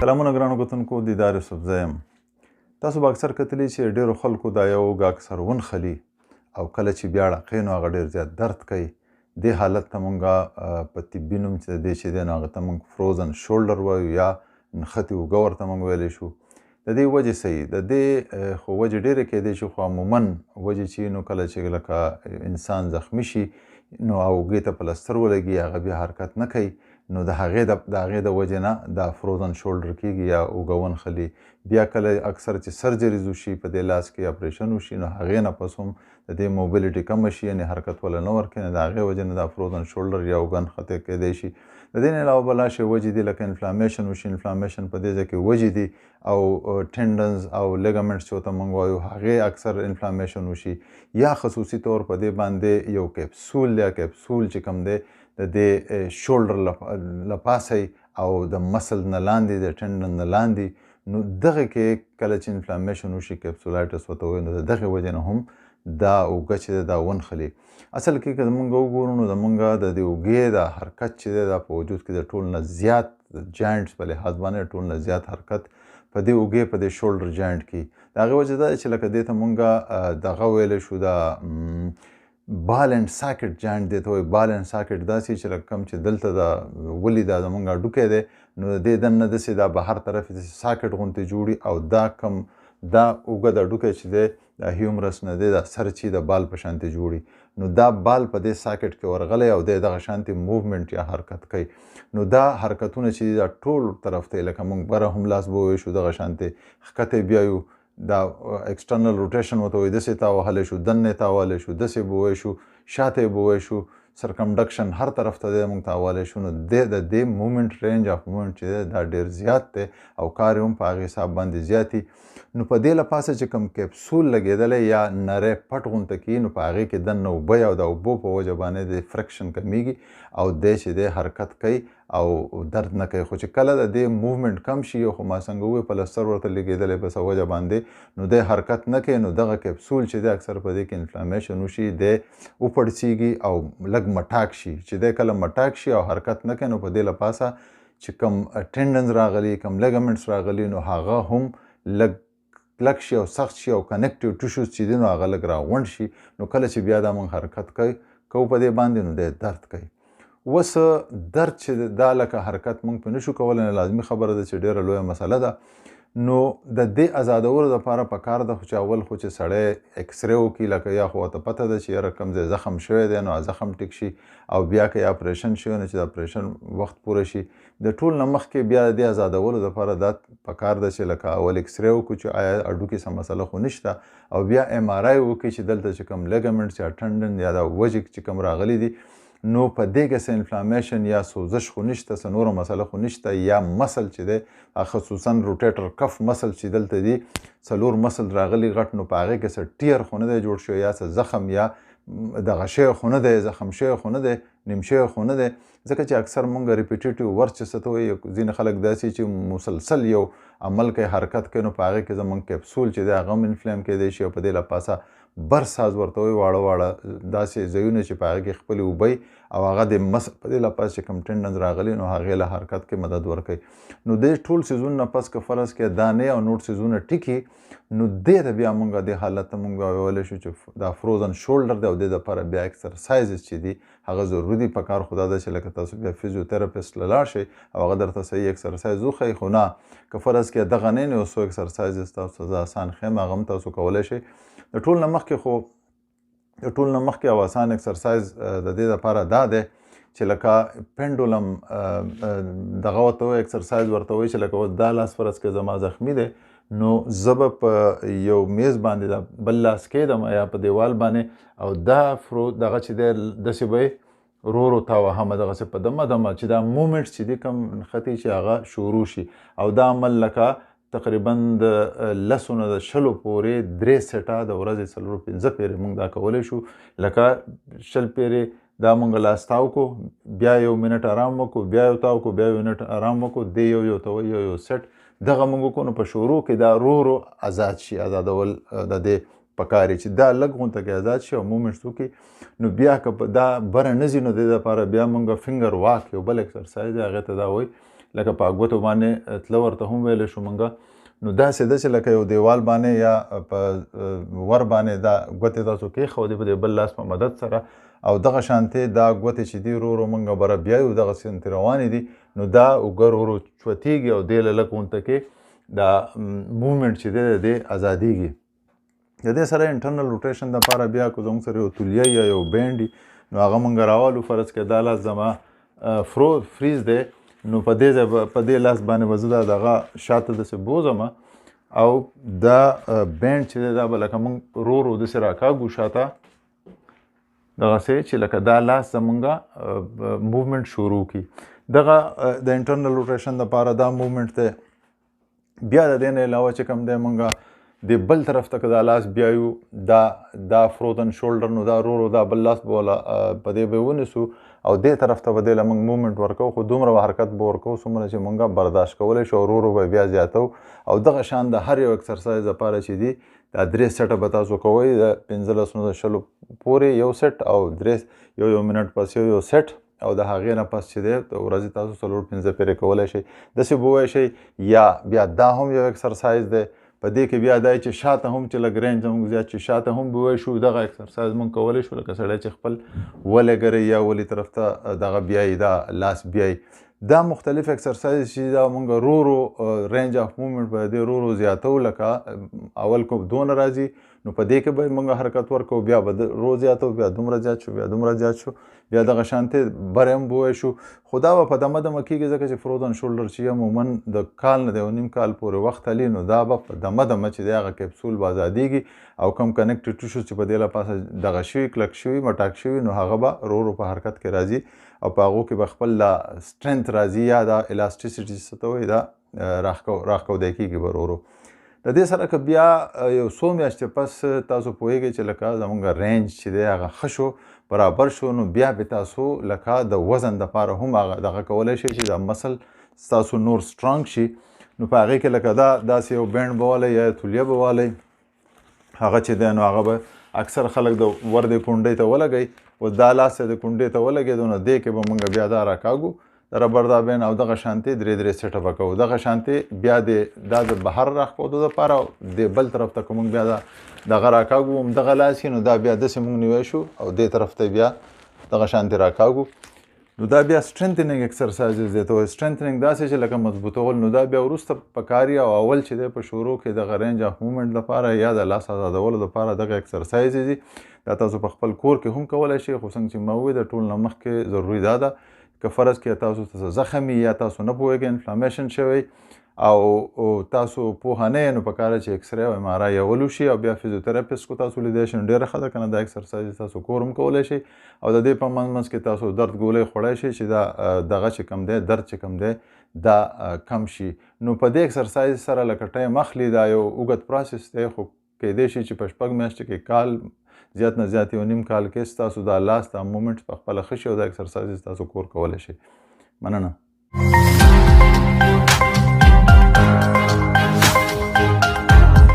سلامونه ګرانو کتونکو، دیدار یوسفزی یم. تاسو به اکثر کتلي چې ډېرو خلکو دا یو اکثر ونښلي او کله چې بیا ړقې نو هغه ډېر زیات درد کوي. دې حالت ته مونږ په طبي نوم چې دی چې دی نو هغه ته مونږ فروزن شولډر وایو یا نښتې اوږه ورته مونږ ویلی شو. د دې وجې څه وي؟ د دې خو وجې ډېرې کیدی شي، خو عموما وجې چې نو کله چې لکه انسان زخمي شي نو اوږې ته پلستر ولګي، هغه بیا حرکت نه کوي، نو د هغې د وجې نه دا فروزن شولډر کېږي یا اوږه ونښلي. بیا کله اکثر چې سرجریز وشي، په دې لاس کې اپریشن وشي، نو هغې نه پس هم د دې موبیلیټي کمه شي، یعنې حرکت وله نه ورکوي، نو د هغې وجې نه دا فروزن شولډر یا اوږه نښتې کیدی شي. د دې نه علاوه بلا شی وجې دي، لکه انفلامیشن وشي. انفلامیشن په دې ځای کې وجې دي، او ټینډنز او لیګامنټس چې ورته موږ وایو، هغې اکثر انفلامیشن وشي. یا خصوصي طور په دې باندې یو کیپسول یا کیپسول چې کوم دی د دې شولډر له پاسه او د مسل نه لاندې، د ټینډن نه لاندې، نو دغه کې کله چې انفلامیشن وشي، کیپسولایټس ورته وایو، نو د دغې وجې نه هم دا اوږه چې دی دا ونښلي. اصل کې که موږ وګورو نو زموږ د دې اوږې دا حرکت چې دی دا په وجود کې د ټول نه زیات جاینټس په لحاظ باندې ټول نه زیات حرکت په دې اوږې په دې شولډر جاینټ کې. د هغې وجه دا ده چې لکه دې ته موږ دغه ویلی شو، دا بال اینډ ساکټ جاینټ دې ته وایي. بال اینډ ساکټ داسې چې لکه کوم چې دلته دا ولي دا زموږ هډوکی دی، نو د دې دننه داسې دا بهر طرف یې داسې ساکټ غوندې جوړي، او دا اوږه د هډوکی چې دی دا هیومرس نه دی، دا سر چې د بال په شانتې جوړي، نو دا بال په دې ساکټ کې ورغلی او دی دغه شانتې موومنټ یا حرکت کوي. نو دا حرکتونه چې دي دا ټول طرف ته، لکه موږ بره هم لاس به وویشو، دغه شانتې ښکته بیایو، دا ایکسټرنل روټیشن ورته وایي، داسې تاوهلی شو، دننه یې تاوهلی شو، داسې به وویشو، شاته یې به وویشو، سرکمډکشن هر طرف ته دی موږ تاوهلی شو. نو د دې موومنټ رینج اف موومنټ چې دی دا ډېر زیات دی او کار یې هم په هغې حساب باندې زیات دي. نو په دې له پاسه چې کوم کیپسول لګېدلی یا نری پټ غونته کي، نو په هغې کې دننه اوبه او د اوبو په وجه باندې د فرکشن کمیږي او دی چې دی حرکت کوي او درد نه کوي. خو چې کله د دې موومنټ کم شي، خو ما څنګه وویل پلستر ورته لګېدلی په څه وجه باندې، نو دی حرکت نه کوي، نو دغه کیپسول چې دی اکثر په دې کې انفلامیشن وشي، دی وپړسېږي او لږ مټاک شي. چې دی کله مټاک شي او حرکت نه کوي، نو په دې له پاسه چې کوم ټینډنز راغلي، کوم لیګامنټس راغلي، نو هغه هم لږ کلک شي او سخت شي، او کنیکټیو ټیشوز چې دي نو هغه لږ راغونډ شي. نو کله چې بیا دا موږ حرکت کوو په دې باندې، نو دی درد کوي. اوس درد چې دا لکه حرکت موږ پې نشو کولی، نه لازمي خبره ده چې ډېره لویه مسله ده. نو د دې ازادولو دپاره پکار ده خو چې اول خو چې سړی اکسرې وکړي، لکه یا خو ورته پته ده چې یاره کوم ځای زخم شوی دی، نو زخم ټیک شي، او بیا که یا اپریشن شوی نو چې د اپریشن وخت پوره شي. د ټول نه مخکې بیا د دې ازادولو دپاره دا پکار ده چې لکه اول اکسرې وکړو چې آیا هډوکي څه مسله خو نشته، او بیا ایم آر آی وکړي چې دلته چې کوم لیګامنټس یا ټنډن یا دا وجې چې کوم راغلي دي، نو په دې کې څه انفلامیشن یا سوزش خو نشته، څه نوره مسله خو نشته، یا مسل چې دی خصوصا روټیټر کف مسل چې دلته دي 4 مسل راغلي غټ، نو په هغې کې څه ټیر خو نه دی جوړ شوی، یا څه زخم یا دغه شی خو نه دی، زخم شوی خو نه دی، نیم شوی خو نه دی. ځکه چې اکثر مونږ ریپیټیټیو ورک چې څه ته وایي، ځینې خلک داسې چې مسلسل یو عمل کوي، حرکت کوي، نو په هغې کې زموږ کیپسول چې دی هغه هم انفلیم کیدی شي، او په دې له پاسه برساز ورته وایي، واړه واړه داسې ځایونه چې په هغې کې خپلې اوبئ، او هغه د مس په دې له پاسه چې کوم ټینډنز راغلي، نو هغې له حرکت کې مدد ورکوي. نو دې ټول څیزونه نه پس که فرض کړې دا نه او نور څیزونه ټیکي، نو دې ته بیا مونږ دې حالت ته مونږ ویلی شو چې دا فروزن شولډر دی، او دې دپاره بیا اکسرسایزز چې دي هغه ضروري دي. په کار خو دا ده چې لکه تاسو بیا فزیوتراپسټ له لاړ شئ او هغه درته صحیح اکسرسایز وښیي، خو نه که فرض کړې دغه نه یو څو اکسرسایزز تاسو زه آسان ښیم، هغه هم تاسو کولی شئ. د ټول نه مخکې او آسان اکسرسایز د دې دپاره دا دی چې لکه پینډولم دغه ورته وایي، اکسرسایز ورته وایي، چې لکه اوس دا لاس فرض کړه زما زخمي دی، نو زه به په یو میز باندې دا بل لاس کېږدم یا په دیوال باندې، او دا دغه چې دی داسې به یې ورو ورو تاوهمه، دغسې په دمه دمه چې دا موومنټس چې دي کوم نښتې چې هغه شروع شي. او دا عمل لکه تقریبا د 10 نه د 20 پورې 3 سیټه د ورځې 4-5 پیرې موږ دا کولی شو. لکه 20 پیرې دا موږ لاس تاو کو، بیا 1 منټ آرام وکړو، بیا یو تاو کو، بیا 1 منټ آرام وکړو، دې یو ته وایي یو سیټ. دغه موږ وکړو، نو په شروع کې دا ورو ورو آزاد شي، آزادول د دې پکار چې دا لږ غونته کې آزاد شي او موومنټس وکړي. نو بیا که دا بره نه ځي، نو د دې دپاره بیا موږ فنګر واک یو بل اکسرسایز دی، هغې ته دا وایي لکه په ګوتو باندې تله ورته هم ویلی شو مونږ. نو داسې ده چې لکه یو دیوال باندې یا په ور باندې دا ګوتې تاسو کېښودې په دې بل لاس په مدد سره او دغه شانتې دا ګوتې چې دي ورو ورو مونږ بره بیایو دغسې انتې روانې دي نو دا اوږه ورو ورو چوتېږي او دې له لږ غونته کې دا موومنټ چې دی د دې ازادېږي. د دې سره انټرنل روټیشن دپاره بیا که زموږ سره یو تولیه یا یو بینډ وي نو هغه مونږ راولو. فرض کړه دا لاس زما فریز دی نو په دې لاس باندې به زه دا دغه شاته داسې بوځم او دا بینډ چې دی دا به لکه مونږ ورو ورو داسې راکاږو شاته دغسې چې لکه دا لاس زمونږ موومنټ شروع کړي. دغه د انټرنل روټیشن دپاره دا موومنټ دی. بیا د دې نه علاوه چې کوم دی مونږ د بل طرف ته که دا لاس بیایو دا فروزن شولډر نو دا ورو ورو دا بل لاس به والا په دې به ونیسو او دې طرف ته به دې له موږ موومنټ ورکوو خو دومره به حرکت به ورکوو څومره چې مونږ برداشت کولی شو ورو ورو به بیا زیاتو او دغه شان د هر یو اکسرسایز دپاره چې دي دا 3 سیټه به تاسو کوئ د 15 نه 20 پورې یو سیټ او 3 یو منټ پس یو سیټ او د هغې نه پس چې دی د ورځې تاسو 4-5 پېرې کولی شئ. داسې به ووایئ شئ یا بیا دا هم یو اکسرسایز دی. په دې کې بیا دا چې شاته هم چې لږ رینج زموږ زیات چې شاته هم به ووایو شو دغه اکسرسایز مونږ کولی شو لکه سړی چې خپل ولې ګرئ یا ولې طرف ته دغه بیایي دا لاس بیایي. دا مختلف اکسرسایز چې دا مونږ ورو ورو رینج اف موومنټ به دې ورو ورو زیاتو لکه اول کو دونه راځي نو په دې کې به مونږ حرکت ورکوو بیا به ورو زیاتو بیا دومره زیات شو بیا دومره زیات شو بیا دغه شانتې بری هم به ووایو شو. خو دا به په دمه دمه کېږي ځکه چې فروزن شولډر چې عموما د کال نه د 1.5 کال پورې وخت هلي نو دا به په دمه دمه چې دی هغه کپسول به ازادېږي او کم کنیکټډ ټیشوز چې په دې لپاسه دغه شوي کلک شوي مټاک شوي نو هغه به ورو ورو په حرکت کې راځي او په هغو کې به خپل لا سټرنث راځي یا دا الاسټیسټي څه ته وایي دا راښکودی کېږي به ورو ورو. د دې سره که بیا یو څو میاشتې پس تاسو پوهیږئ چې لکه زموږ رینج چې دی هغه ښه شو برابر شو نو بیا به تاسو لکه د وزن دپاره هم هغه دغه کولی شئ چې دا مسل ستاسو نور سټرانګ شي نو په هغې کې لکه داسې یو بینډ به والی یا تولیه به والی هغه چې دی نو هغه به اکثر خلک د ور د کونډۍ ته ولګئ اوس دا لاس د کونډۍ ته ولګېدو نو دې کې به مونږ بیا دا راکاږو د ربر دا بین او دغه شانتې 3 سیټه به کوو. دغه شانتې بیا دا د بهر راښکودو دپاره د بل طرف ته که مونږ بیا دغه راکاږو همدغه لاس نو دا بیا داسې مونږ نیوی شو او دې طرف ته بیا دغه شانتې راکاږو نو دا بیا سټرنتنینګ اکسرسایزز دی. ته وایي سټرنتنینګ داسې چې لکه مضبوطول نو دا بیا وروسته پکار او اول چې دی په شروع کې دغه رینج اف موومنټ لپاره یا د لاس ازادولو لپاره دغه اکسرسایزز دي. دا تاسو په خپل کور کې هم کولی شئ خو څنګه چې ما ووایي د ټول نه مخکې ضروري دا ده که فرض کې تاسو ته زخم یا تاسو نه پوهیږئ انفلامیشن شوی او تاسو پوهه نه یې نو پکار ده چې اکسرې او ام آر آی یول وشي او بیا فزیوتراپیسټ کو تاسو لیدی شئ ډېره ښه ده که نه دا اکسرسایز تاسو کور هم کولی شئ او د دې په منځ کې تاسو درد ګولۍ خوړی شئ چې دا دغه چې کوم دی درد چې کوم دی دا کم شي. نو په دې اکسرسایز سره لکه ټایم اخلي دا یو اوږد پروسس دی خو کیدای شي چې په 6 میاشتې کې کال زیات نه زیات 1.5 کال کې ستاسو دا لاس دا موومنټ په خپله ښه شي او دا اکسرسایز تاسو کور کولی شئ. مننه.